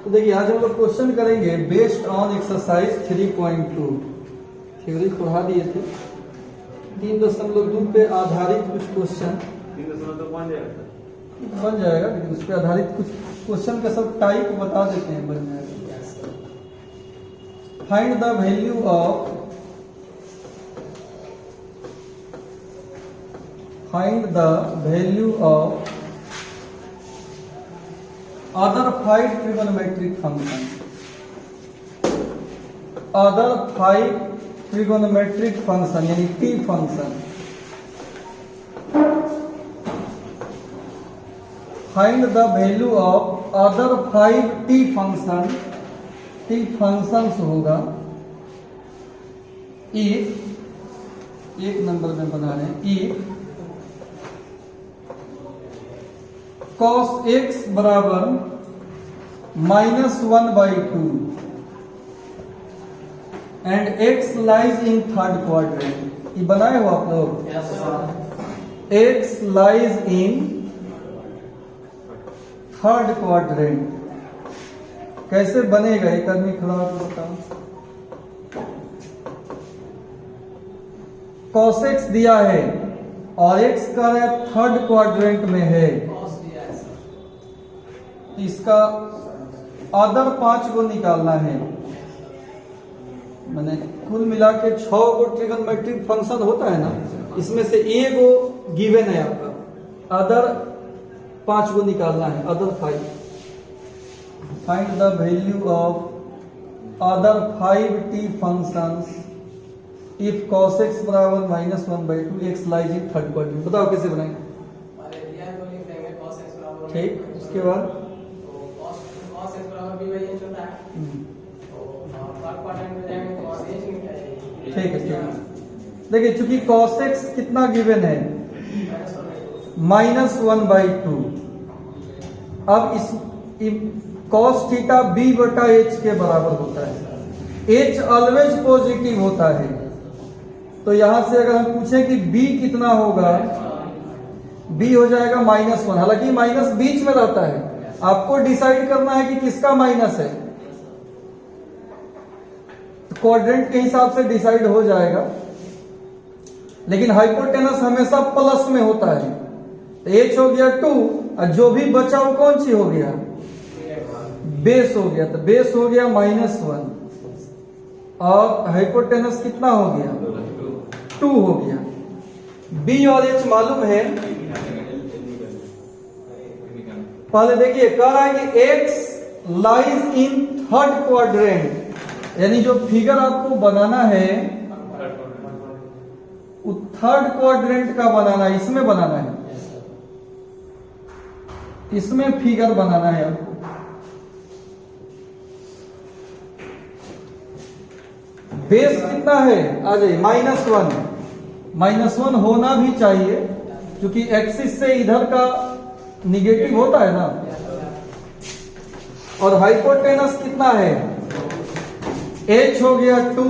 तो देखिए आज हम लोग क्वेश्चन करेंगे बेस्ड ऑन एक्सरसाइज 3.2। थ्योरी पढ़ा दिए थे 3.2 पे आधारित कुछ क्वेश्चन 3.2 बन जाएगा, लेकिन उस पर आधारित कुछ क्वेश्चन का सब टाइप बता देते हैं, बन जाएगा। Find the value of other 5 trigonometric functions यानी t function. Find the value of other 5 t function. t functions होगा इफ, एक नंबर में बना रहे हैं, इफ cos x बराबर -1/2 and x lies in third quadrant. ये बनाए हो आप लोग? x lies in third quadrant. कैसे बनेगा? एक आदमी खड़ा होकर बताओ। cos x दिया है और x का थर्ड क्वाड्रेंट में है, इसका अदर 5 को निकालना है। मैंने कुल मिला के 6 को ट्रिगोनोमेट्रिक फंक्शन होता है ना, इसमें से एक को गिवन है आपका, अदर 5 को निकालना है, other 5। Find the value of other 5 t functions if cos x बराबर -1/2 x lies in third quadrant. बताओ कैसे बनाएंगे? ठीक, उसके बाद ठीक है। देखिए चूंकि cos x कितना गिवन है, -1/2। अब इस cos थीटा b बटा h के बराबर होता है। h ऑलवेज पॉजिटिव होता है, तो यहां से अगर हम पूछें कि b कितना होगा, b हो जाएगा -1। हालांकि माइनस बीच में रहता है, आपको डिसाइड करना है कि किसका माइनस है। तो क्वाड्रेंट के हिसाब से डिसाइड हो जाएगा, लेकिन हाइपोटेनस हमेशा प्लस में होता है। तो h हो गया 2 और जो भी बचा वो कौन सी हो गया? बेस हो गया। तो बेस हो गया -1 और हाइपोटेनस कितना हो गया? 2 हो गया। b और h मालूम है। पहले देखिए कह रहा है कि x lies in third quadrant, यानी जो फिगर आपको बनाना है वो थर्ड क्वाड्रेंट का बनाना है, इसमें बनाना है, इसमें फिगर बनाना है आपको। बेस कितना है? आ जाइए -1 होना भी चाहिए, क्योंकि एक्सिस से इधर का निगेटिव होता है ना। और हाइपोटेनस कितना है? h हो गया 2,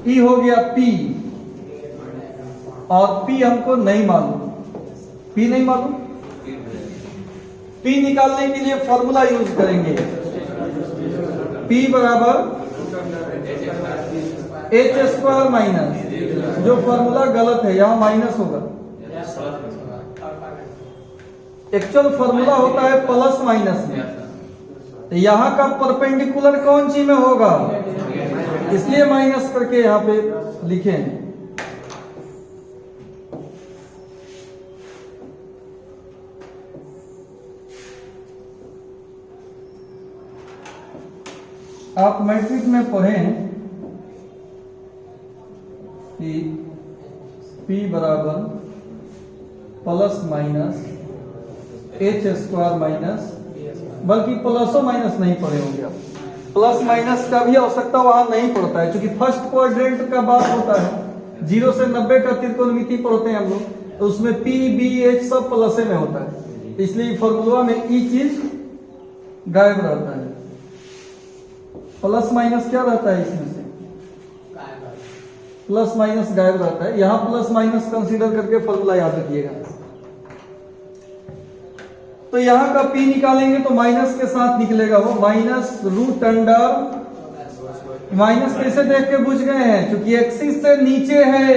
e हो गया p, और p हमको नहीं मालूम, p नहीं मालूम। p निकालने के लिए फॉर्मूला यूज करेंगे, p बराबर h² माइनस, जो फॉर्मूला गलत है, यहां माइनस होगा। एक्चुअल फॉर्मूला होता है प्लस माइनस में, तो यहां का परपेंडिकुलर कौन सी में होगा, इसलिए माइनस करके यहां पे लिखे हैं। आप मैट्रिक में पढ़ें कि p बराबर प्लस माइनस h² माइनस, बल्कि प्लसो माइनस नहीं पढ़े होंगे आप। प्लस माइनस का भी आवश्यकता वहां नहीं पड़ता है, क्योंकि फर्स्ट क्वाड्रेंट का बात होता है। 0 से 90 का त्रिकोणमिति पढ़ते हैं हम लोग, तो उसमें p b h सब प्लस में होता है, इसलिए फॉर्मूला में ई चीज गायब रहता है। प्लस माइनस क्या रहता है इसमें से? प्लस माइनस गायब रहता है। यहां प्लस माइनस कंसीडर करके फॉर्मूला याद रखिएगा। तो यहाँ का p निकालेंगे तो माइनस के साथ निकलेगा वो माइनस रूट अंडर माइनस कैसे देख के बुझ गए हैं क्योंकि एक्सिस से नीचे है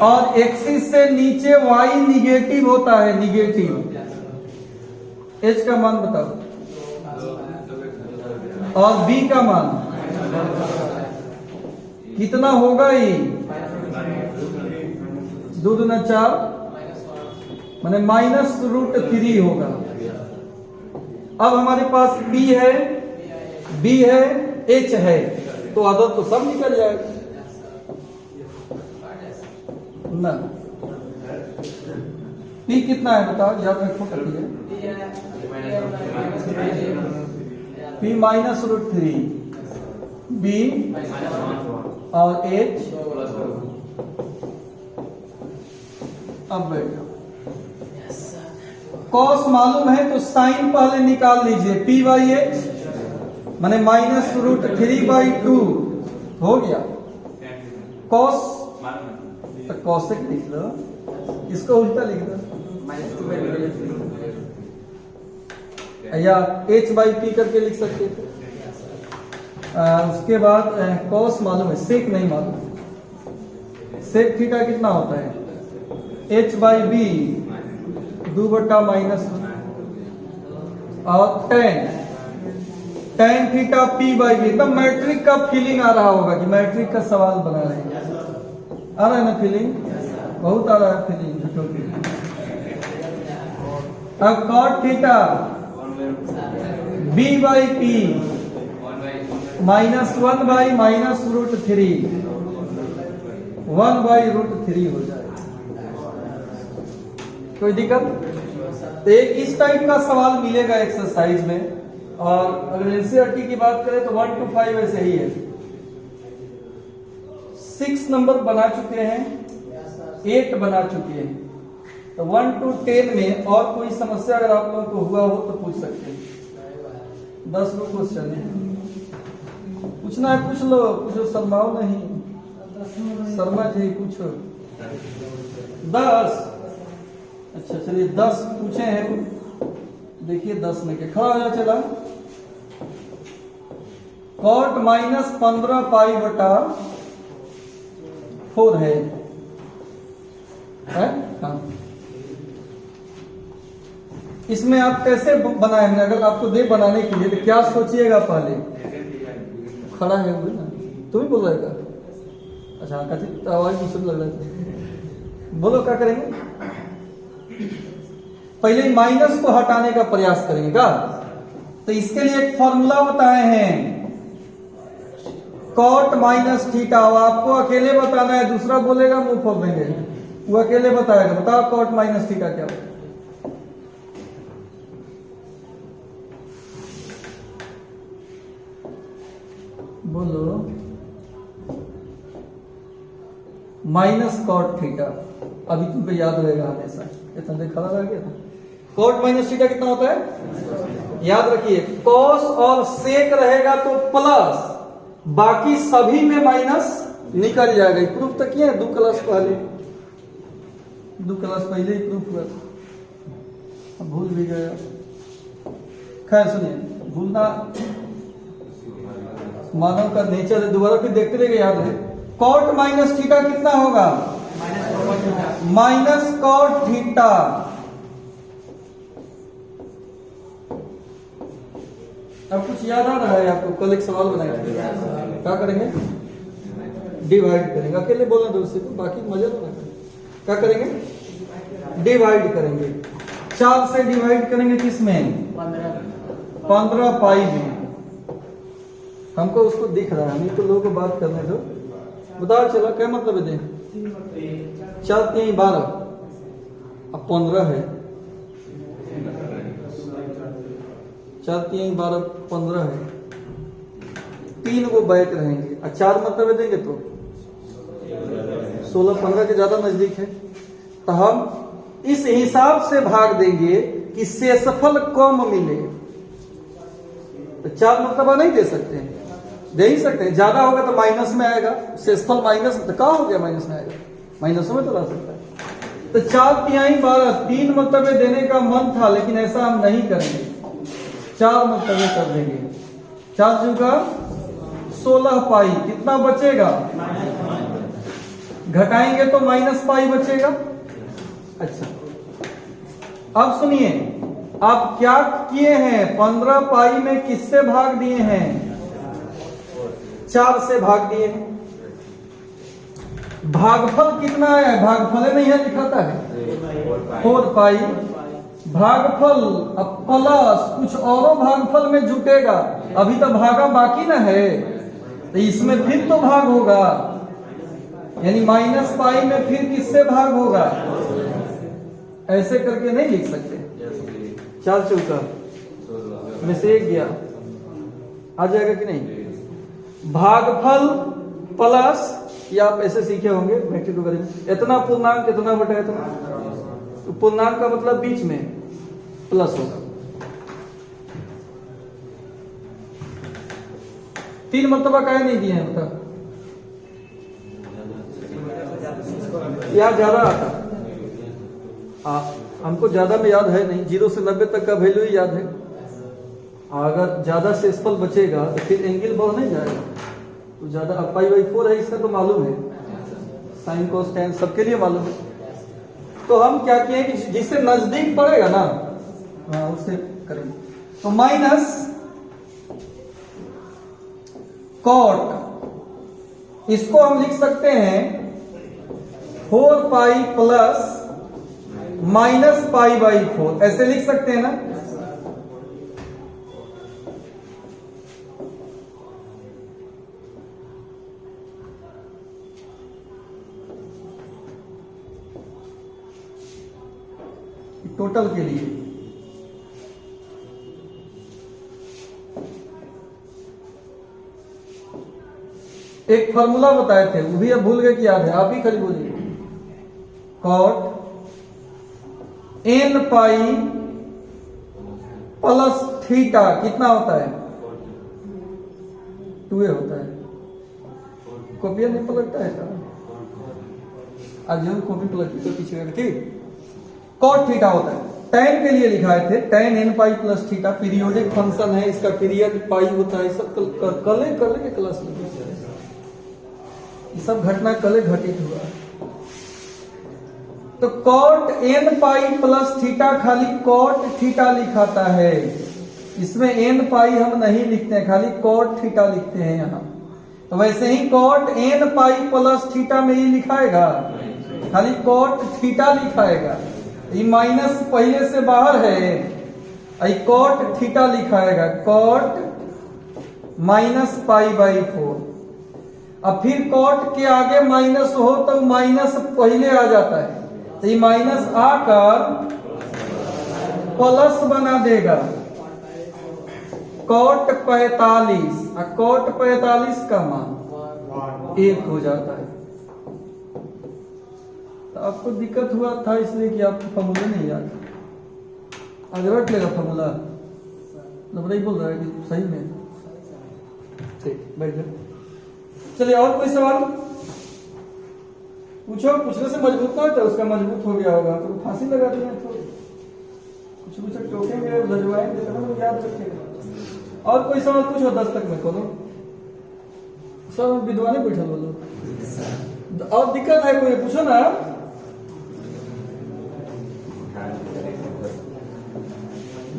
और एक्सिस से नीचे y निगेटिव होता है निगेटिव। h का मान बताओ और b का मान कितना होगा ये 2 दूना 4 माने माइनस रूट 3 होगा। अब हमारे पास p है b है h है तो आदत तो सब निकल जाएगा ना। p कितना है बताओ याद रखो करिए p माइनस रूट 3 b और h अब बैठो कॉस मालूम है तो साइन पहले निकाल लीजिए p बाई एच माने माइनस रूट 3/2 हो गया। कॉस तो कॉसेक लिख लो इसको उल्टा लिख दो या h बाई पी करके लिख सकते थे। उसके बाद कॉस मालूम है सेक नहीं मालूम। सेक थीटा कितना होता है h बाई बी 2/-, और tan theta p by B. एकदम मैट्रिक का फीलिंग आ रहा होगा कि मैट्रिक का सवाल बना रहे हैं। आ रहा है ना फीलिंग बहुत आ रहा है फीलिंग। अब cot theta b by P -1 by minus root 3 1 by root 3 हो जाएगा। कोई दिक्कत? तो एक इस टाइप का सवाल मिलेगा एक्सरसाइज में। और अगर एनसीईआरटी की बात करें तो 1 to 5 ऐसे ही है। 6 नंबर बना चुके हैं 8 बना चुके हैं तो 1 to 10 में और कोई समस्या अगर आप लोगों को हुआ हो तो पूछ सकते हैं। 10 गो क्वेश्चन है पूछना है पूछ लो कुछ शर्माओ नहीं शर्मा जी पूछो 10। अच्छा चलिए 10 पूछे हैं देखिए 10 में के खड़ा हो जा चला cot -15 है हाँ। इसमें आप कैसे बनाएंगे अगर आपको दे बनाने के लिए तो क्या सोचिएगा पहले खड़ा है वो ना तुम ही बोल रहे का अच्छा कथित आवाज भी सुन लग रहा था बोलो क्या करेंगे पहले माइनस को हटाने का प्रयास करेंगे क्या तो इसके लिए एक फॉर्मूला बताए हैं cot माइनस थीटा। आपको अकेले बताना है दूसरा बोलेगा मुंह फोड़ देंगे वो अकेले बताएगा। बताओ cot माइनस थीटा क्या बोलो माइनस cot थीटा अभी तुमको याद रहेगा हमेशा इतना खड़ा रह गया था। cot माइनस थीटा कितना होता है याद रखिए cos और sec रहेगा तो प्लस बाकी सभी में माइनस निकल जाएगा। प्रूफ तक किया 2 क्लास पहले ही प्रूफ हुआ था भूल भी गया। खैर सुनिए भूलना मानव का नेचर है दोबारा फिर देखते रहेंगे याद है। cot माइनस थीटा कितना होगा माइनस cot थीटा अब कुछ याद आ रहा है आपको कल एक सवाल बनाया क्या करेंगे डिवाइड करेंगे अकेले बोलना दो उसी को बाकी मजा ना क्या करेंगे डिवाइड करेंगे 4 से डिवाइड करेंगे किसमें 15 पाई में। हमको उसको दिख रहा है नहीं तो लोगों को बात करने दो बताओ चलो क्या मतलब है 4 3 12 अब 15 है 4 3 12 15 है 3 वो बैक रहेंगे और 4 मतलब देंगे तो 16 15 के ज्यादा नजदीक है तो हम इस हिसाब से भाग देंगे कि शेषफल कम मिले। तो 4 मतलब नहीं दे सकते दे ही सकते हैं ज्यादा होगा तो माइनस में आएगा शेषफल माइनस तो कहाँ हो गया माइनस में आएगा माइनसों में तो ला सकता है तो 4 तिहाई 12, 3 मरतबे देने का मन था लेकिन ऐसा हम नहीं करेंगे, 4 मरतबे कर देंगे। 4 चौका 16 पाई, कितना बचेगा? घटाएंगे तो माइनस पाई बचेगा। अच्छा, अब सुनिए, आप क्या किए हैं? 15 पाई में किससे भाग दिए हैं? 4 से भाग दिए हैं। भागफल कितना आया है? भागफल नहीं है, दिखाता है 4 पाई भागफल। अब प्लस कुछ और भागफल में जुटेगा, अभी तो भागा बाकी ना है, तो इसमें फिर तो भाग होगा, यानी माइनस पाई में फिर किससे भाग होगा? ऐसे करके नहीं लिख सकते। 4 चौका में से 1 गया, आ जाएगा कि नहीं? भागफल प्लस, या आप ऐसे सीखे होंगे मैट्रिक वगैरह में, इतना पूर्णांक इतना बटा इतना, तो पूर्णांक का मतलब बीच में प्लस होगा। 3 मरतबा काहे नहीं दिए हैं बता? याद ज्यादा आता, हमको ज्यादा में याद है नहीं, 0 से 90 तक का वैल्यू ही याद है। अगर ज्यादा शेषफल बचेगा तो फिर एंगल बढ़ नहीं जाएगा, तो ज्यादा। अब पाई/4 है, इसका तो मालूम है, साइन कोस टेन सबके लिए मालूम है। तो हम क्या किए कि जिससे नजदीक पड़ेगा ना, हाँ उससे करेंगे। तो माइनस कॉट, इसको हम लिख सकते हैं 4 पाई प्लस माइनस पाई/4, ऐसे लिख सकते हैं ना। टोटल के लिए एक फॉर्मूला बताए थे, वो भी अब भूल गए कि याद है? आप ही खाली बोलिए। Cot n pi plus theta कितना होता है? 2a होता है। कॉपी नहीं पलटता है क्या? आज जरूर कॉपी पलटी तो पीछे, ठीक। कॉट थीटा होता है। tan के लिए लिखाए थे, tan n pi plus theta periodic function है, इसका पीरियड पाई होता है। सब कल के क्लास में ये सब घटना कल घटित हुआ। तो cot n pi plus theta खाली कॉट थीटा लिखाता है, इसमें n पाई हम नहीं लिखते हैं, खाली कॉट थीटा लिखते हैं यहाँ। तो वैसे ही cot n pi plus theta में ही लिखाएगा, खाली कॉट थीटा लिखाएगा। ये माइनस पहले से बाहर है, कॉट थीटा लिखाएगा, कॉट माइनस पाई/4। अब फिर कॉट के आगे माइनस हो तो माइनस पहले आ जाता है, तो ये माइनस आकर प्लस बना देगा। कॉट 45, कॉट 45 का मान 1 हो जाता है। तो आपको दिक्कत हुआ था इसलिए कि आपको फॉर्मूला नहीं याद। आज रट लेगा फॉर्मूला, नहीं बोल रहा है कि सही में। ठीक, बैठ जाओ। चलिए, और कोई सवाल पूछो। पूछने से मजबूत ना होता, उसका मजबूत हो गया होगा तो फांसी लगा देना। कुछ टोकेंगे, लजवाएंगे तो याद रखेगा। और कोई सवाल पूछो, 10 तक में करो। सब विद्वाने बैठा बोलो। और दिक्कत है कोई, पूछो ना।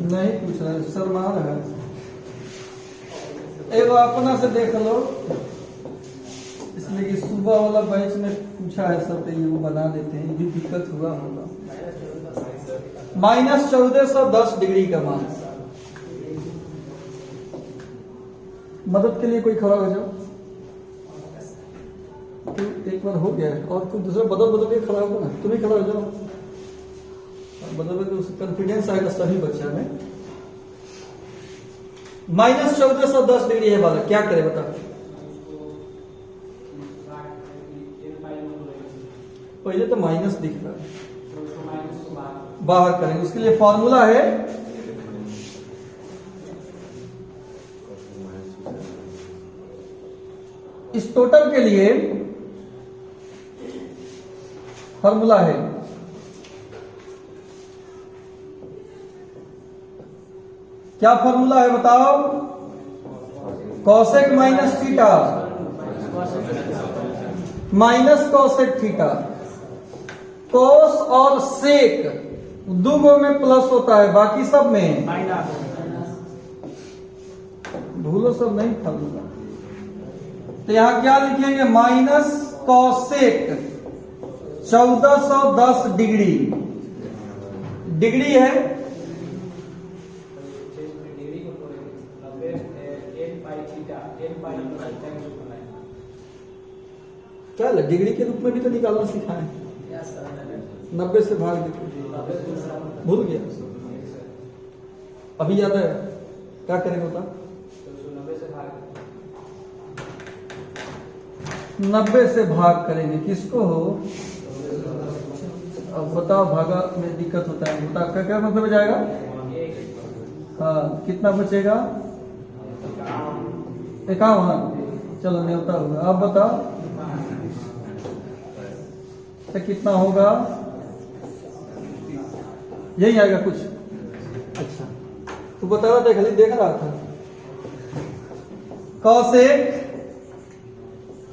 नहीं पूछ रहा, शर्मा रहा। एगो अपना से देख लो, इसलिए कि सुबह वाला बैच में पूछा है सब, तो ये वो बना देते हैं, ये भी दिक्कत हुआ होगा। -1410 डिग्री का मान। मदद के लिए कोई खड़ा हो जाओ। तो एक बार हो गया, और कोई दूसरा बदल के खड़ा होगा ना, तुम ही खड़ा हो जाओ। बदल के उससे कॉन्फिडेंस आएगा सभी बच्चा में। -1410 डिग्री है वाला, क्या करे बता। पहले तो माइनस दिख रहा है, बाहर करेंगे। उसके लिए फॉर्मूला है इस टोटल के लिए फॉर्मूला है क्या फॉर्मूला है बताओ? Cosec minus theta minus cosec theta. Cos और सेक दो गो में प्लस होता है, बाकी सब में भूलो, सब नहीं फॉर्मूला। तो यहां क्या लिखेंगे? Minus cosec 1410 degree. डिग्री है क्या है? डिग्री के रूप में भी तो निकालना सीखा है। 90 से भाग देते, भूल गया, अभी याद है? क्या करेंगे बता? 90 से भाग करेंगे किसको हो? अब बताओ, भागा में दिक्कत होता है, बताओ क्या क्या मतलब जाएगा? हाँ, कितना बचेगा? 51। चलो न्योता होगा। अब बताओ तो कितना होगा? यही आएगा कुछ। अच्छा, तू बता रहा था, खाली देख रहा था। कॉसेक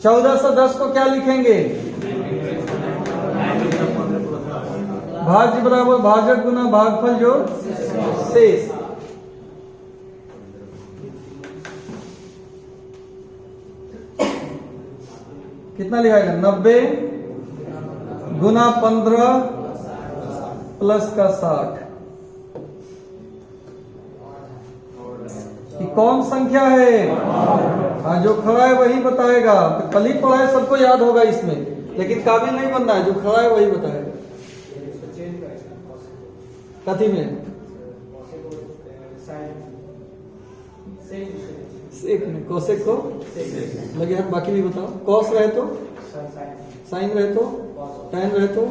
1410 को क्या लिखेंगे? भाज्य बराबर भाजक गुना भागफल जो शेष। कितना लिखाएगा? 90 गुना 15 प्लस का 60। कि कौन संख्या है? हाँ, जो खड़ा है वही बताएगा। तो कल ही पढ़ा है, सबको याद होगा इसमें, लेकिन काबिल नहीं बनना है। जो खड़ा है वही बताएगा। कथी में? सेक में। कोसेक को लगे हाथ, बाकी भी बताओ। कॉस रहे तो साइन रहे तो टैन रहे तो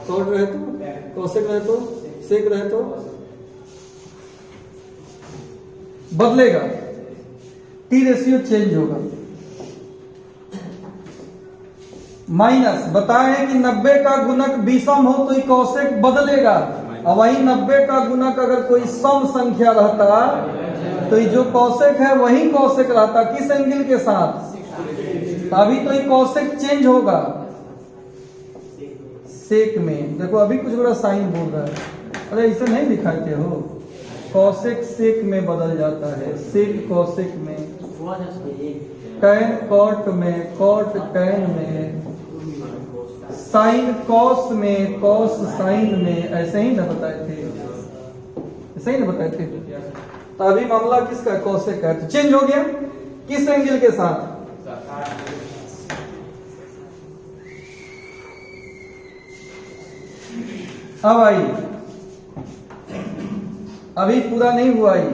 कॉट रहे तो कोसेक रहे तो सेक रहे तो बदलेगा, टी रेशियो चेंज होगा। माइनस बताए कि 90 का गुणक विषम हो तो कोसेक बदलेगा, और वही 90 का गुणक अगर कोई सम संख्या रहता तो जो कोसेक है वही कोसेक रहता। किस एंगल के साथ? अभी तो ये कोसेक चेंज होगा सेक में। देखो अभी कुछ बड़ा साइन बोल रहा है। अरे इसे नहीं दिखाते हो? कोसेक सेक में बदल जाता है, सेक कोसेक में, टैन कॉट में, कॉट टैन में, साइन कॉस में, कॉस साइन में। ऐसे ही ना बताए थे? ऐसे ही ना बताए थे? तो अभी मामला किसका? कोसेक का। तो चेंज हो गया किस एंगल के साथ? अब आई, अभी पूरा नहीं हुआ ही,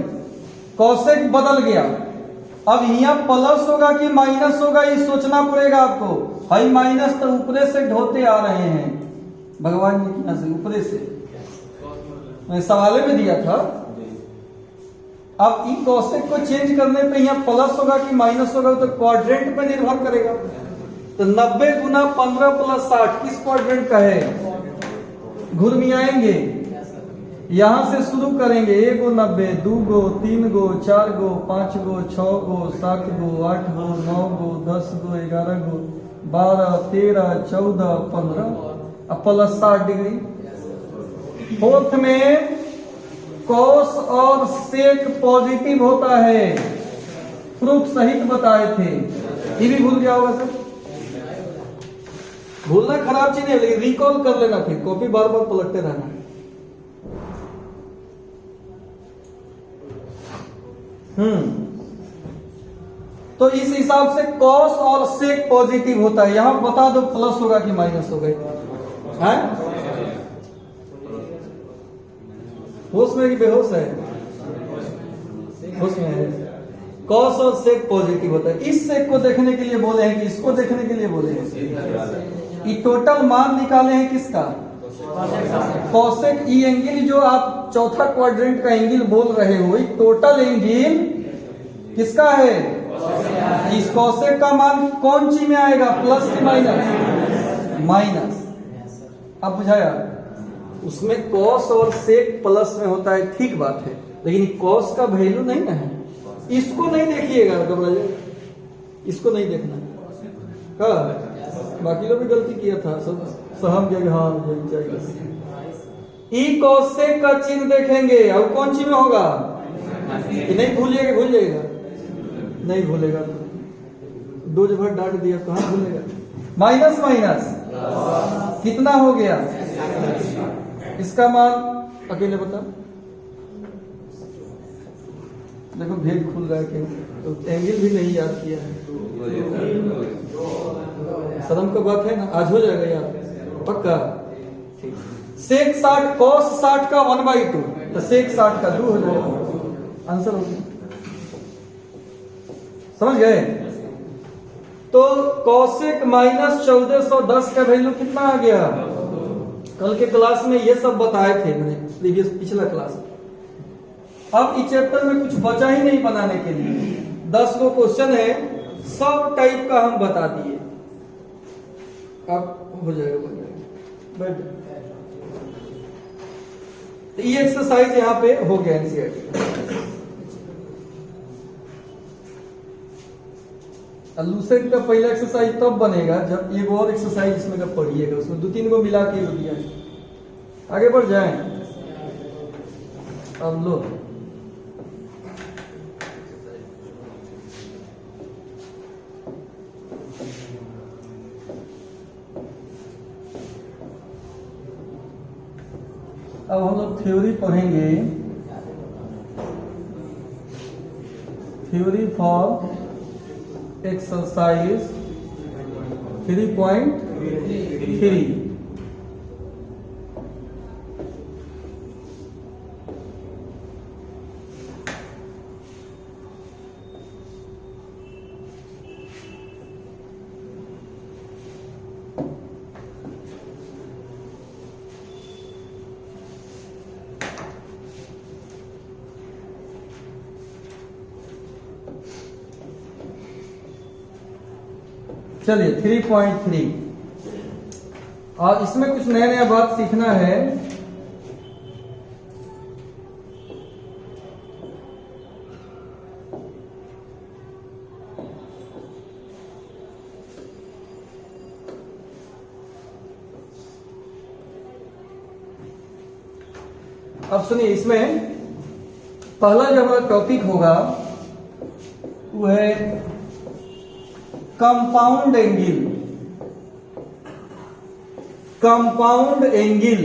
कोसेक बदल गया। अब यहाँ प्लस होगा कि माइनस होगा ये सोचना पड़ेगा आपको। भाई माइनस तो ऊपरे से ढोते आ रहे हैं, भगवान जी की यहाँ से ऊपरे से, मैं सवाले में दिया था। अब इन कोसेक को चेंज करने पे यहाँ प्लस होगा कि माइनस होगा तो क्वाड्रेंट पे निर्भर करेगा। तो 90 गुना 15 प्लस 60 किस क्वाड्रेंट का है? घुर्मियाएंगे, यहां से शुरू करेंगे। 1 गो 90, 2 गो, 3 गो, 4 गो, 5 गो, 6 गो, 7 गो, 8 गो, 9 गो, 10 गो, 11 गो, 12, 13, 14, 15 अब प्लस 60 डिग्री। फोर्थ में कॉस और सेक पॉजिटिव होता है, प्रूफ सहित बताए थे। ये भी भूल गया होगा सर? भूलना खराब चीज है, लेकिन रिकॉल कर लेना, फिर कॉपी बार बार पलटते रहना। तो इस हिसाब से कॉस और सेक पॉजिटिव होता है। यहां बता दो प्लस होगा कि माइनस होगा? होश में कि बेहोश है? होश में है। कॉस और सेक पॉजिटिव होता है। इस सेक को देखने के लिए बोले हैं कि इसको देखने के लिए बोले हैं? ये टोटल मान निकाले हैं किसका? कॉसेक। ई एंगल जो आप चौथा क्वाड्रेंट का एंगल बोल रहे हो, टोटल एंगल किसका है? इस कॉसेक का मान कौन सी में आएगा? प्लस की माइनस? माइनस। अब बुझाया? उसमें कॉस और सेक प्लस में होता है, ठीक बात है। लेकिन कॉस का वैल्यू नहीं ना है, इसको नहीं देखिएगा, घबरा जाएगा, इसको नहीं देखना है। हाँ, बाकी लोग भी गलती किया था, सब सहम गया, हाँ यही चाहिए। ई कॉस से का चिन्ह देखेंगे, अब कौन सी में होगा, नहीं भूलिएगा, भूल जाएगा, नहीं भूलेगा, डोज भर डांट दिया कहाँ भूलेगा। माइनस माइनस कितना हो गया, इसका मान अकेले बता, देखो भेद खुल रहा है कि तो एंगल भी नहीं याद किया है, शर्म का बात है ना, आज हो जाएगा याद पक्का। सेक 60 कॉस 60 का 1/2, तो सेक 60 का 2 हो जाएगा, आंसर हो गया, समझ गए। तो कॉसेक माइनस 1410 का वैल्यू कितना आ गया, कल के क्लास में ये सब बताए थे मैंने, प्रीवियस पिछला क्लास। अब इस चैप्टर में कुछ बचा ही नहीं बनाने के लिए, 10 को क्वेश्चन है, सब टाइप का हम बता दिए, अब हो जाएगा, बन जाएगा, बैठ। तो ये एक्सरसाइज यहाँ पे हो गया एनसीईआरटी। लूसेंट का पहला एक्सरसाइज तब बनेगा जब एक और एक्सरसाइज इसमें का पढ़िएगा, उसमें 2-3 को मिला के दिया है। आगे बढ़ जाएं, अब लो अब हम लोग थ्योरी पढ़ेंगे, थ्योरी फॉर एक्सरसाइज 3.3। चलिए 3.3, और इसमें कुछ नया नया बात सीखना है। अब सुनिए, इसमें पहला जो हमारा टॉपिक होगा वो है compound angle. Compound angle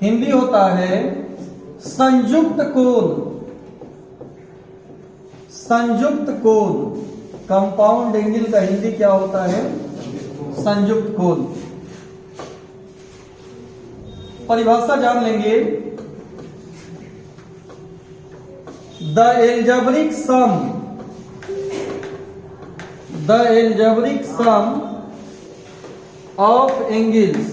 Hindi होता है संयुक्त कोण। संयुक्त कोण, कंपाउंड एंगल का हिंदी क्या होता है, संयुक्त कोण। परिभाषा जान लेंगे, the algebraic sum, the algebraic sum of angles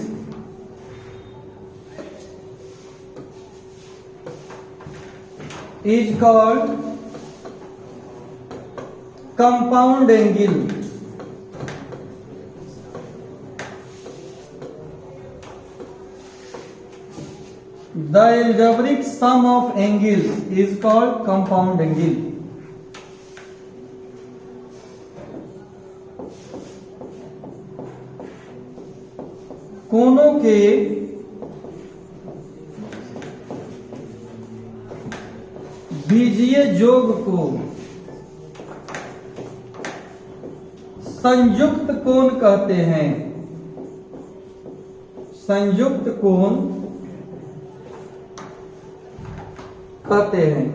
is called compound angle. The algebraic sum of angles is called compound angle. कोनों के बीजीय योग को संयुक्त कोण कहते हैं। संयुक्त कोण कहते हैं।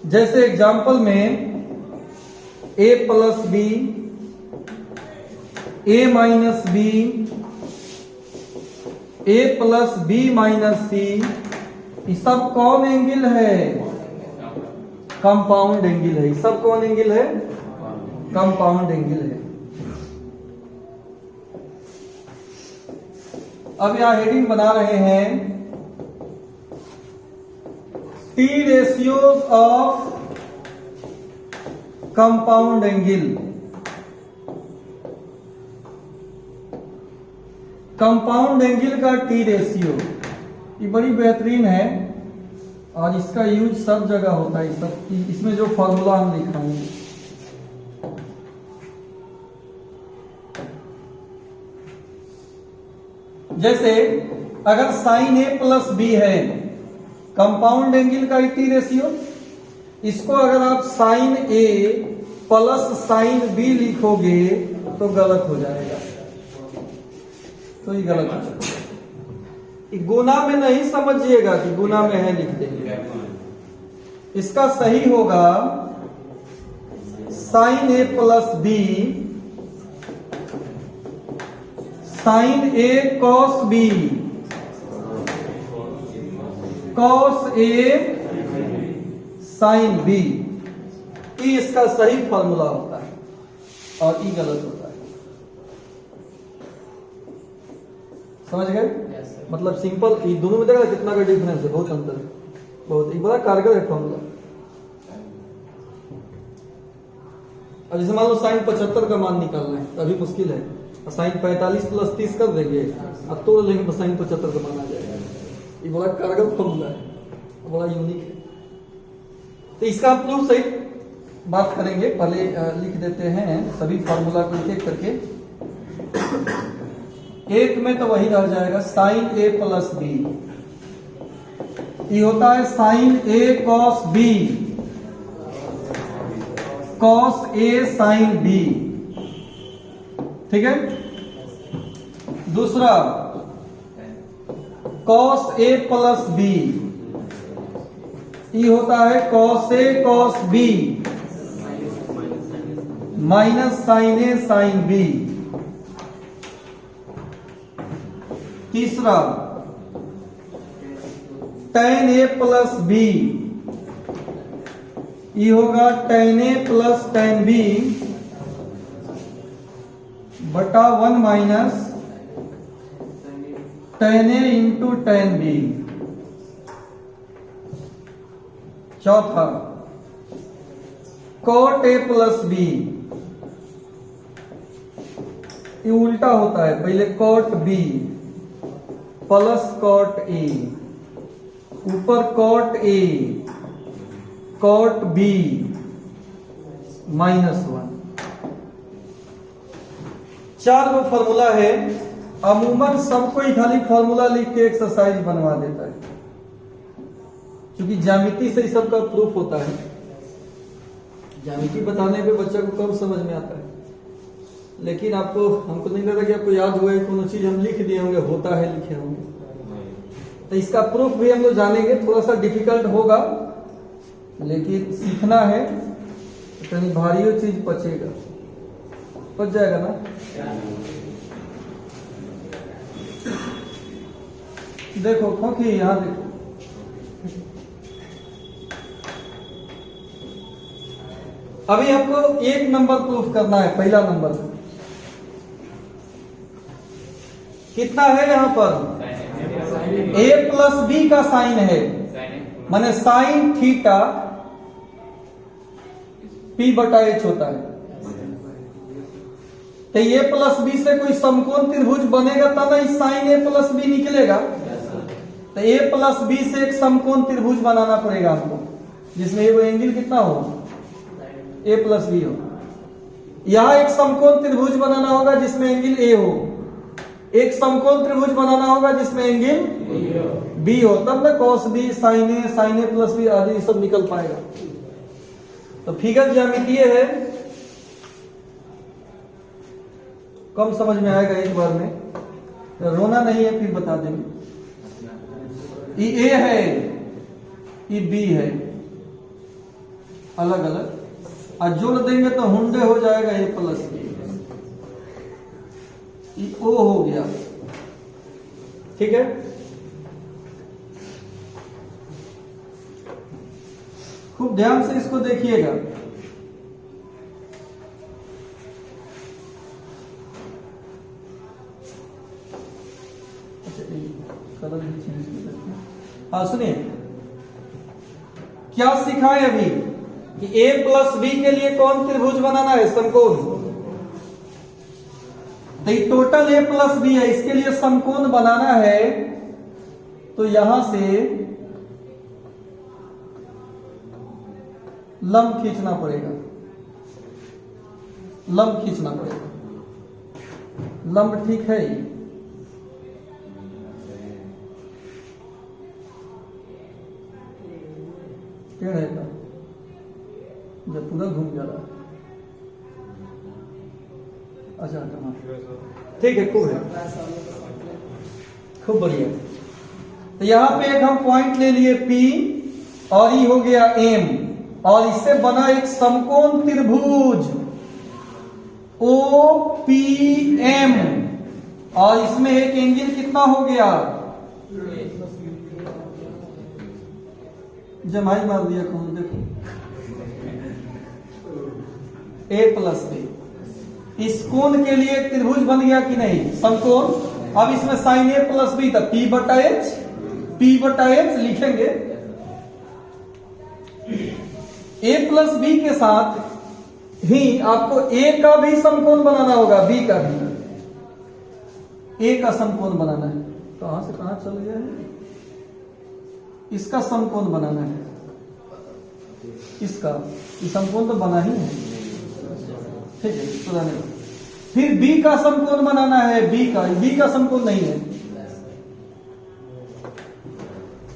जैसे एग्जाम्पल में a plus B, a minus B, a plus B minus C, ये सब कौन एंगल है, कंपाउंड एंगल है। सब कौन एंगल है, कंपाउंड एंगल है। अब यहां हेडिंग बना रहे हैं, T ratios of compound angle, compound angle का टी रेशियो, ये बड़ी बेहतरीन है और इसका यूज सब जगह होता है। सब इसमें जो फॉर्मूला हम लिखाएंगे, जैसे अगर साइन ए प्लस बी है, कंपाउंड एंगल का टी रेशियो, इसको अगर आप साइन ए प्लस साइन बी लिखोगे तो गलत हो जाएगा, तो ये गलत हो जाएगा। गुना में नहीं समझिएगा कि गुना में है लिख देंगे, इसका सही होगा sign A plus B sign A cos B, cos A sin B, ये इसका सही फॉर्मूला होता है और ये गलत होता है। समझ गए? मतलब सिंपल, ये दोनों में देखा कितना का डिफरेंस है, बहुत अंतर है, बहुत, एक बड़ा कारगर है फॉर्मूला। अब जैसे मान लो साइन 75 का मान निकालना है, अभी मुश्किल है, साइन 45 प्लस 30 कर देंगे, अब तोड़ लेंगे तो साइन 75 का मान आ जाएगा। ये बड़ा कारगर फॉर्मूला है, बड़ा यूनिक है। तो इसका हम प्रूफ सही बात करेंगे, पहले लिख देते हैं सभी फॉर्मूला को एक करके। एक में तो वही रह जाएगा साइन ए प्लस बी, ये होता है sign A cos B, cos A sin B, ठीक है। दूसरा कॉस ए प्लस बी, ये होता है cos A cos B minus sin A sin B. तीसरा टेन ए प्लस बी, ये होगा tan A plus tan B बटा 1 minus tan A into tan B. चौथा कॉट ए प्लस बी, ये उल्टा होता है, पहले cot B plus cot A, ऊपर cot A cot B minus 1। 4 गो फॉर्मूला है, अमूमन सबको ही खाली फॉर्मूला लिख के एक्सरसाइज बनवा देता है, क्योंकि ज्यामिति से ही सबका प्रूफ होता है। ज्यामिति बताने पे बच्चा को कम समझ में आता है, लेकिन आपको, हमको नहीं लगता कि आपको याद हुआ कोनो चीज हम लिख दिए होंगे, होता है लिखे होंगे। तो इसका प्रूफ भी हम लोग जानेंगे, थोड़ा सा डिफिकल्ट होगा, लेकिन सीखना है तो कहीं भारी चीज पचेगा, पच जाएगा ना। देखो खोखी, यहां देखो, अभी आपको एक नंबर प्रूफ करना है। पहला नंबर कितना है यहां पर? ए प्लस बी का साइन है, माने साइन थीटा पी बटा एच होता है। तो ए प्लस बी से कोई समकोण त्रिभुज बनेगा तब ना साइन ए प्लस बी निकलेगा। तो ए प्लस बी से एक समकोण त्रिभुज बनाना पड़ेगा हमको, जिसमें वो एंगल कितना हो, ए प्लस बी हो। यहां एक समकोण त्रिभुज बनाना होगा जिसमें एंगल ए हो, एक समकोण त्रिभुज बनाना होगा जिसमें एंगल बी हो, तब ना कॉस बी साइन ए प्लस बी आदि सब निकल पाएगा। तो फिगर ज्यामितीय है, कम समझ में आएगा एक बार में, तो रोना नहीं है, फिर बता देंगे। ये ए है, ये बी है, अलग अलग, और जोड़ देंगे तो हुंडे हो जाएगा ए प्लस बी, ओ हो गया, ठीक है। खूब ध्यान से इसको देखिएगा। कलर भी चेंज कर सकते हैं। हाँ सुनिए, क्या सीखा है अभी? कि a प्लस बी के लिए कौन त्रिभुज बनाना है, समकोण। तो ये टोटल a प्लस बी है, इसके लिए समकोण बनाना है, तो यहां से लंब खींचना पड़ेगा, लंब खींचना पड़ेगा। लंब ठीक है ये, टेढ़ है का जब पूरा घूम जा रहा है। अच्छा ठीक है, खूब है, खूब बढ़िया। तो यहां पे एक हम पॉइंट ले लिए P और ये हो गया M, और इससे बना एक समकोण त्रिभुज OPM, और इसमें एक एंगल कितना हो गया, जमाई मार दिया कौन, देखो A प्लस B। इस कोण के लिए एक त्रिभुज बन गया कि नहीं, समकोण। अब इसमें साइन A प्लस B, तब P बटा H लिखेंगे। A प्लस B के साथ ही आपको A का भी समकोण बनाना होगा, B का भी A का समकोण बनाना है। कहां से कहां चल गया है, इसका समकोण बनाना है, इसका ये समकोण तो बना ही है, ठीक है, पुराने। फिर B का समकोण बनाना है, B का समकोण नहीं है,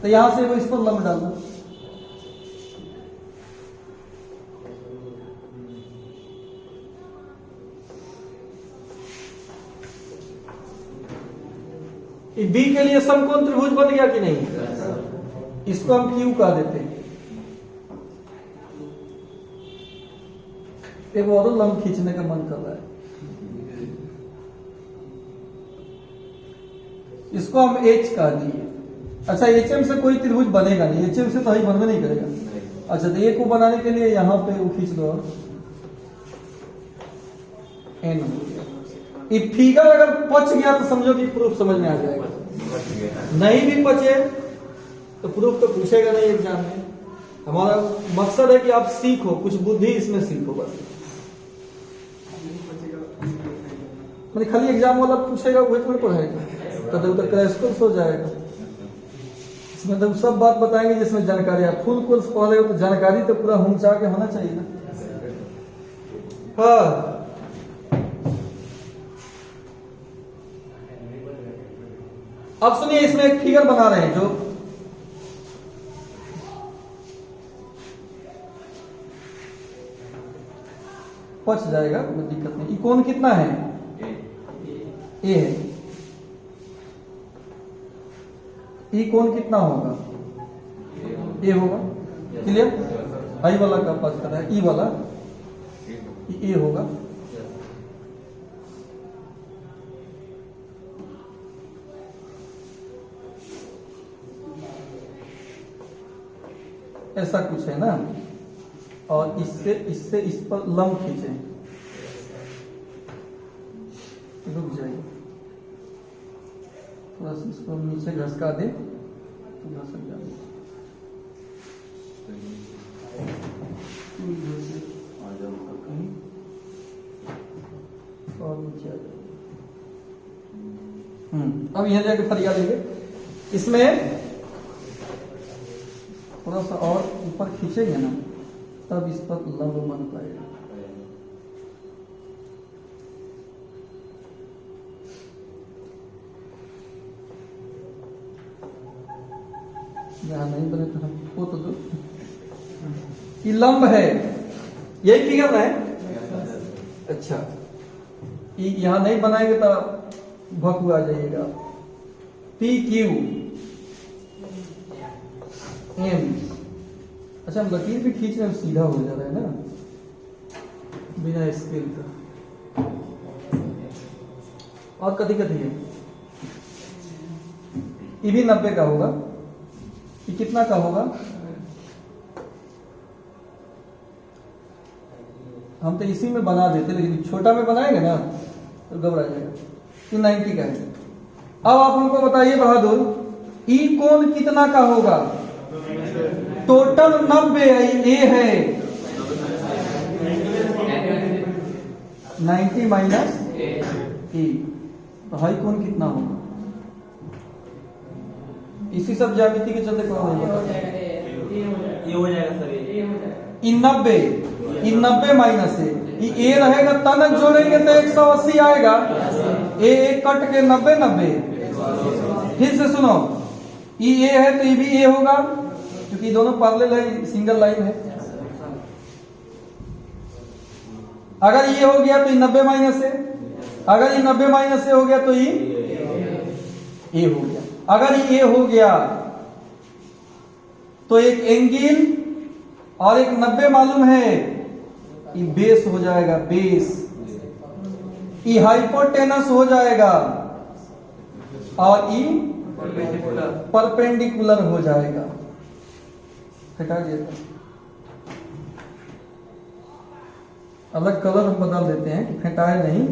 तो यहां से वो इस पर लंब डालना। B के लिए समकोण त्रिभुज बन गया कि नहीं, इसको हम Q कह देते हैं। एक और लंब खींचने का मन कर रहा है, इसको हम H कह दिए। अच्छा, HM से कोई त्रिभुज बनेगा नहीं, HM से तो ही बनवे नहीं करेगा। अच्छा, तो A को बनाने के लिए यहां पे वो खींच दो, N। ये फिगर अगर पच गया तो समझो कि प्रूफ समझ में आ जाएगा, नहीं भी पचे तो प्रूफ तो पूछेगा नहीं एग्जाम में। हमारा मकसद है कि आप सीखो, कुछ बुद्धि इसमें सीखो बस। मैंने खाली एग्जाम वाला पूछेगा वही थोड़ी पढ़ाएगा, तो उधर क्रैश कोर्स हो जाएगा। इसमें तो सब बात बताएंगे जिसमें जानकारी है। फुल कोर्स पढ़ तो जानकारी तो पूरा होमचा के होना चाहिए ना। हाँ, अब सुनिए, इसमें एक फिगर बना रहे हैं जो पच जाएगा, कोई दिक्कत नहीं। कोण कितना है, ए है। ई कोण कितना होगा, ए होगा, क्लियर। आई वाला का पच कर रहा है, ई वाला ए होगा। ऐसा कुछ है ना, और इससे इससे इस पर लंब खींचे, रुक जाएगी, थोड़ा सा इसको नीचे घसका दे तो घसक जाए, आ जाओ कहीं और नीचे आ जाओ। अब यहां जाके फरिया लेंगे, इसमें थोड़ा सा और ऊपर खींचेंगे ना, तब इस पर लंब बन पाएगा। यहां नहीं बने तो हम वो तो दो, ये लंब है, यही फिगर है। अच्छा, यहां नहीं बनाएंगे तो भकु आ जाइएगा। P Q M. अच्छा, हम लकीर भी खींच रहे हैं, सीधा हो जा रहा है ना बिना स्केल का। और कभी कभी है ये भी 90 का होगा, ये कितना का होगा, हम तो इसी में बना देते, लेकिन छोटा में बनाएंगे ना तो घबरा जाएगा। ये 90 का है। अब आप हमको बताइए बहादुर, ई कोण कितना का होगा, टोटल 90 है, ए है, 90 माइनस ए, तो हाई कोण कितना होगा? इसी सब ज्यामिति के चलते कौन नहीं बता? ये हो जाएगा सर, ये 90 माइनस ए रहेगा, तनक जोड़ेंगे तो 180 आएगा। ए कट के 90। फिर से सुनो, ये है तो ये भी ए होगा, क्योंकि दोनों पैरेलल है, सिंगल लाइन है। अगर ये हो गया तो ये 90 माइनस है, अगर ये 90 माइनस से हो गया तो ये ए हो गया। अगर ये हो गया तो एक एंगल और एक 90 मालूम है, ये बेस हो जाएगा, बेस। ये हाइपोटेनस हो जाएगा और ये परपेंडिकुलर हो जाएगा। हटा दिया, अलग कलर हम बदल देते हैं कि फेंटाए नहीं।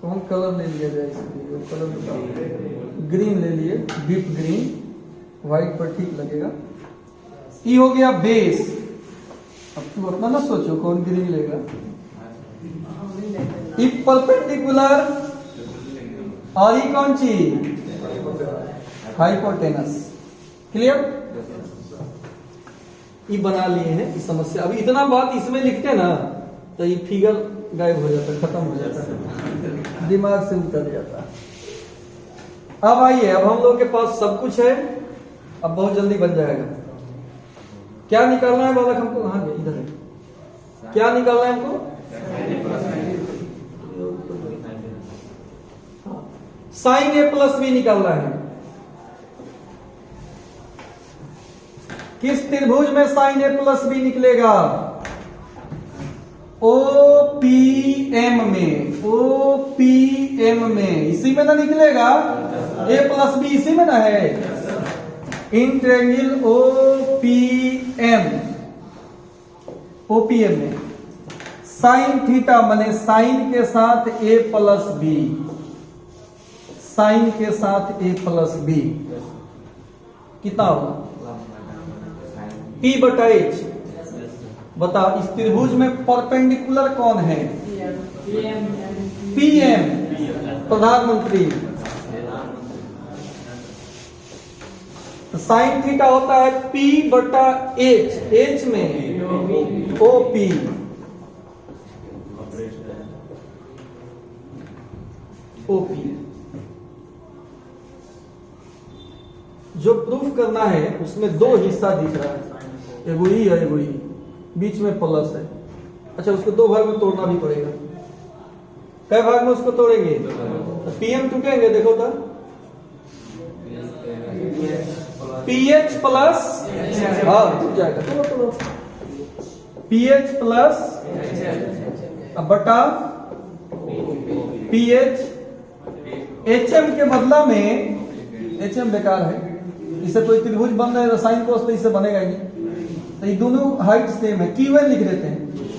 कौन कलर ले लिया जाए इसलिए? कलर ग्रीन ले लिए, डीप ग्रीन, व्हाइट पर ठीक लगेगा। ये हो गया बेस। अब तू अपना ना सोचो कौन ग्रीन लेगा। ये परपेंडिकुलर और ये कौन सी? हाइपोटेनस। क्लियर? ये बना लिए हैं इस समस्या। अभी इतना बात इसमें लिखते ना तो ये फिगर गायब हो जाता, खत्म हो जाता, दिमाग से उतर जाता। अब आइए, अब हम लोग के पास सब कुछ है, अब बहुत जल्दी बन जाएगा। क्या निकालना है बालक हमको? कहाँ गया? इधर है। क्या निकालना है हमको? साइन ए प्लस बी निकालना है। किस त्रिभुज में साइन ए प्लस बी निकलेगा? OPM में, OPM में, इसी में ना निकलेगा? ए प्लस बी इसी में ना है? इन ट्रायंगल OPM में साइन थीटा माने साइन के साथ ए प्लस बी, साइन के साथ ए प्लस बी कितना होगा? P बटा H। बताओ इस त्रिभुज में परपेंडिकुलर कौन है? PM, प्रधानमंत्री। साइन थीटा होता है P बटा H, H में OP। OP जो प्रूफ करना है उसमें दो हिस्सा दिख रहा है, एगो ई है एगो ई, बीच में प्लस है। अच्छा, उसको दो भाग में तोड़ना भी पड़ेगा। कई भाग में उसको तोड़ेंगे? तो PM टूटेंगे, देखो तो PH प्लस, हाँ टूट जाएगा, तोड़ो PH प्लस बटा PH। HM के बदला में, HM बेकार है, इसे कोई त्रिभुज बन रहा है तो साइन कोस तो इससे बनेगा ही नहीं, तो ये दोनों हाइट सेम है, QN लिख देते हैं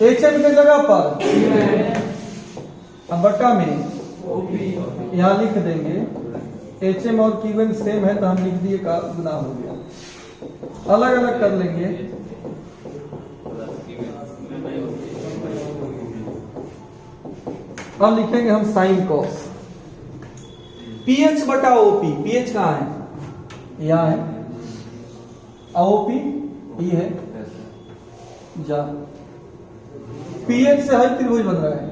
HM के जगह पर, अब बटा में यहां लिख देंगे HM और QN सेम है तो हम लिख दिए का गुना हो गया। अलग अलग कर लेंगे, अब लिखेंगे हम साइन कोस। PH बटा OP, PH कहाँ है? यहाँ है, OP ये है जा। PH से हर त्रिभुज बन रहा है,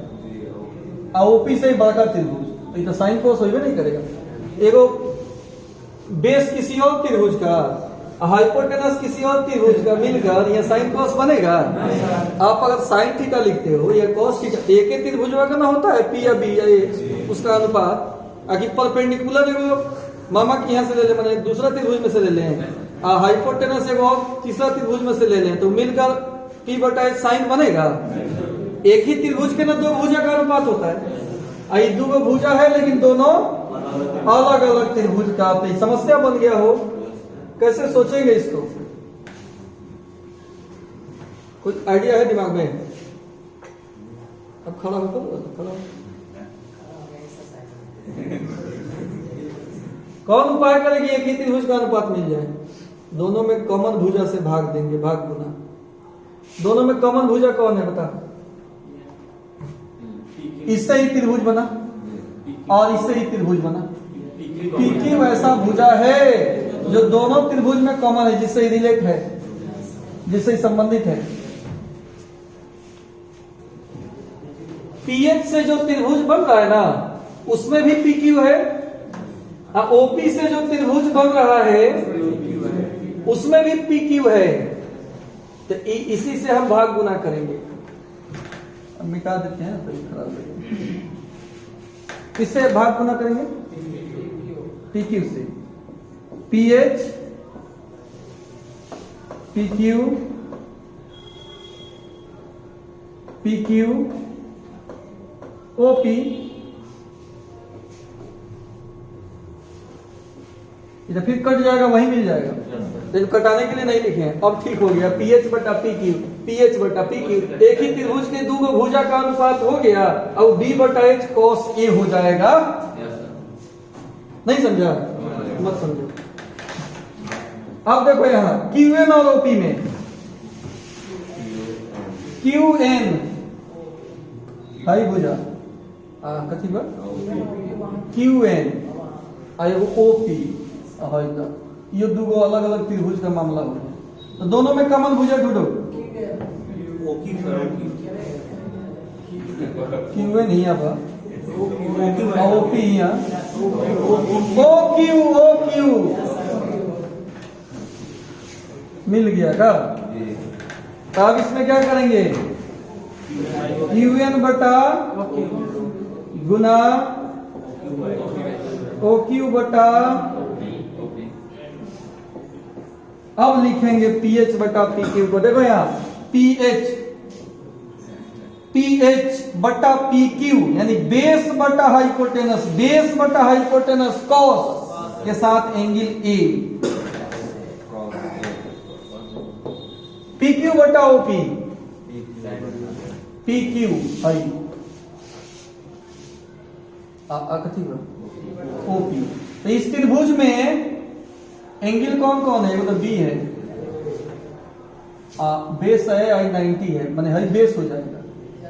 OP से ही बड़ा त्रिभुज, तो ये तो साइन कोस होइबे नहीं करेगा। एगो बेस किसी और त्रिभुज का, हाइपोटेनस किसी और त्रिभुज का मिलकर यह साइन कोस बनेगा? आप अगर साइन थीटा लिखते हो या कोस थीटा, एक ही त्रिभुज का ना होता है P या B या A, उसका अनुपात आगे परपेंडिकुलर एगो मामा के यहाँ से ले ले, मैंने दूसरा त्रिभुज में से ले लें, हाइपोटेनस एगो और तीसरा त्रिभुज में से ले लें, तो मिलकर P बटा H साइन बनेगा? एक ही त्रिभुज के ना दो भुजा का अनुपात होता है, ये दो भुजा है लेकिन दोनों अलग अलग त्रिभुज का। तो समस्या बन गया हो, कैसे सोचेंगे इसको? कुछ आइडिया है दिमाग में? अब खड़ा होकर खड़ा हो। कौन उपाय करेगी एक ही त्रिभुज का अनुपात मिल जाए? दोनों में कॉमन भुजा से भाग देंगे, भाग गुना। दोनों में कॉमन भुजा कौन है बता? इससे ही त्रिभुज बना और इससे ही त्रिभुज बना। PQ ऐसा भुजा है जो दोनों त्रिभुज में कॉमन है, जिससे रिलेट है, जिससे संबंधित है। PH से जो त्रिभुज बन रहा है ना, उसमें भी PQ है, और OP से जो त्रिभुज बन रहा है उसमें भी PQ है। तो इसी से हम भाग गुना करेंगे। अब मिटा देते हैं तो खराब लगेगा। किससे भाग गुना करेंगे? PQ से। PH PQ PQ OP, इधर फिर कट जाएगा, वही मिल जाएगा। तो कटाने के लिए नहीं लिखे हैं। अब ठीक हो गया। PH बटा PQ, PH बटा PQ, एक ही त्रिभुज के दो भुजा का अनुपात हो गया, और B बटा H cos A हो जाएगा। नहीं समझा? मत समझो। अब देखो यहां QN और OP में, QN हाई भुजा कथी बा QN और OP, ये दो अलग अलग त्रिभुज का मामला हो गया। तो दोनों में कॉमन भुजा ढूंढो। QN ही अब OP यहाँ OQ मिल गया का। अब इसमें क्या करेंगे? QN बटा गुना OQ बटा, अब लिखेंगे PH बटा PQ को। देखो यहाँ PH बटा PQ यानी बेस बटा हाइपोटेनस, बेस बटा हाइपोटेनस कॉस के साथ एंगल A। PQ बटा OP, PQ हाई OP। तो इस त्रिभुज में एंगल कौन कौन है? मतलब B है, बेस है, आई 90 है, माने हाई बेस हो जाएगा,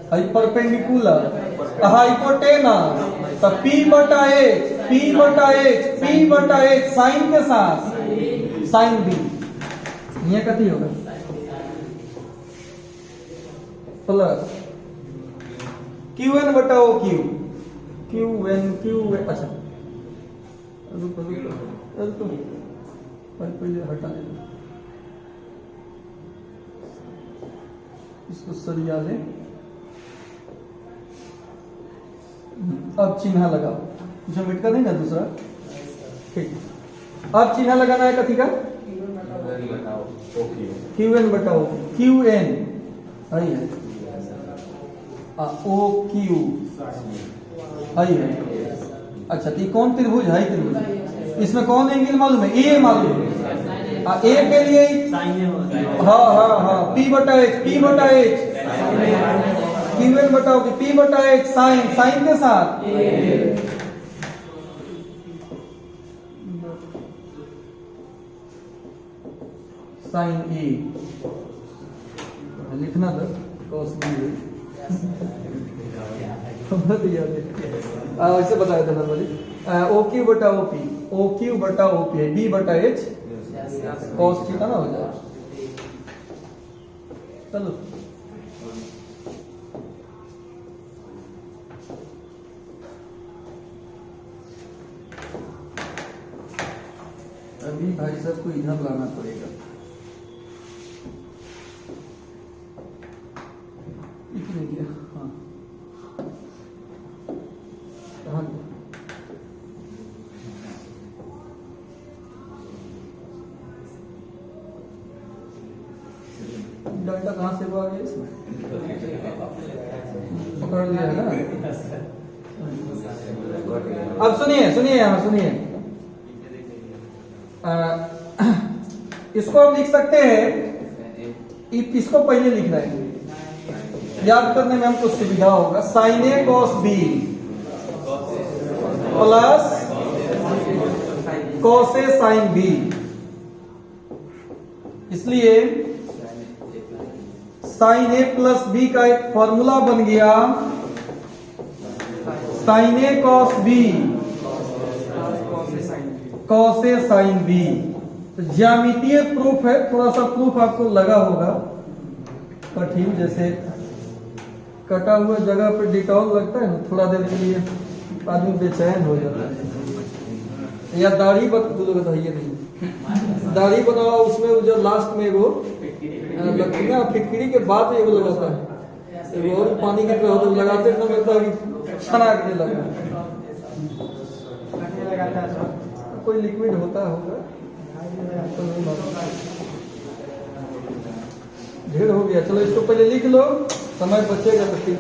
हाई परपेंडिकुलर, हाइपोटेनस। तो P बटा H, P बटा H, P बटा H साइन के साथ साइन B, ये कथी होगा? प्लस QN बटा OQ, QN अच्छा रुको पहले हटा ले, इसको सरिया ले। अब चिन्ह लगाओ, कुछ मिटका नहीं ना दूसरा, ठीक। अब चिन्ह लगाना है कथी का? QN बटा OQ, QN आई है, OQ आई है। अच्छा तो कौन त्रिभुज है? त्रिभुज, इसमें कौन एंगल मालूम है? A मालूम है। A के लिए हाँ P बटा H, P बटा H, QN बटा OQ, P बटा H साइन, साइन के साथ साइन A लिखना था, कॉस B ऐसे बताया था नॉर्मली। OQ बटा OP, OQ बटा OP है, B बटा H cos थीटा ना हो जाए। चलो अभी भाई साहब को इधर लाना पड़ेगा। इतने क्या? हाँ डाटा कहाँ से आ गया? इसमें पकड़ लिया है ना। अब सुनिए सुनिए, यहाँ सुनिए, इसको हम लिख सकते हैं, इसको पहले लिख रहे हैं, याद करने में हमको सुविधा होगा। Sign A cos B plus cos A sin B, इसलिए साइन ए प्लस बी का एक फॉर्मूला बन गया sign A cos B, cos A sin B. तो ज्यामितीय प्रूफ है, थोड़ा सा प्रूफ आपको लगा होगा कठिन, जैसे कटा हुआ जगह पे डिटॉल लगता है ना, थोड़ा देर के लिए आदमी बेचैन हो जाता है। या दाढ़ी बताइए नहीं, दाढ़ी बनाओ, उसमें वो जो लास्ट में वो लगती है ना, फिटकरी के बाद में वो लगाता है, वो और पानी की तरह होता है, लगाते एकदम लगता है कि छनाकने लगा। कोई लिक्विड होता होगा, ढेर हो गया। चलो इसको पहले लिख लो, समय बचेगा तो फिर